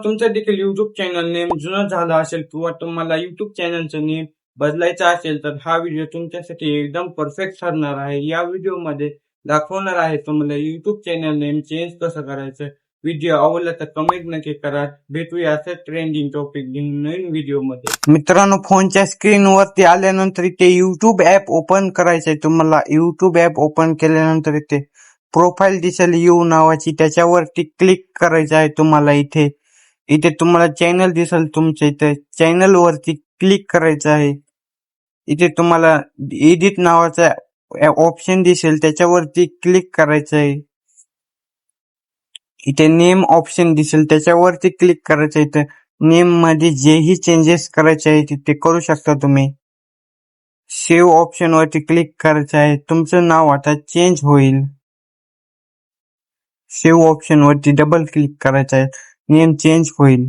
तुमचं देखील YouTube channel name जुनं झालं असेल किंवा तुम्हाला युट्यूब चॅनलचं नेम बदलायचं असेल तर हा व्हिडिओ तुमच्यासाठी एकदम परफेक्ट ठरणार आहे. या व्हिडिओमध्ये दाखवणार आहे तुम्हाला युट्यूब चॅनल नेम चेंज कसं करायचं. व्हिडिओ आवडला तर कमेंट नक्की करा. भेटूया असं ट्रेंडिंग टॉपिक घेऊन नवीन व्हिडिओमध्ये. मित्रांनो, फोनच्या स्क्रीनवरती आल्यानंतर इथे युट्यूब ऍप ओपन करायचंय तुम्हाला. युट्यूब ऍप ओपन केल्यानंतर इथे प्रोफाईल दिसेल यू नावाची, त्याच्यावरती क्लिक करायचं आहे तुम्हाला. इथे तुम्हाला चॅनल दिसेल तुमच्या इथे, चॅनल वरती क्लिक करायचं आहे. इथे तुम्हाला एडिट नावाचा ऑप्शन दिसेल, त्याच्यावरती क्लिक करायचं आहे. इथे नेम ऑप्शन दिसेल, त्याच्यावरती क्लिक करायचं आहे. इथे नेम मध्ये जेही चेंजेस करायचे आहे तिथे करू शकता तुम्ही. सेव्ह ऑप्शन वरती क्लिक करायचं आहे. तुमचं नाव आता चेंज होईल. सेव्ह ऑप्शन वरती डबल क्लिक करायचं आहे, नेम चेंज होईल.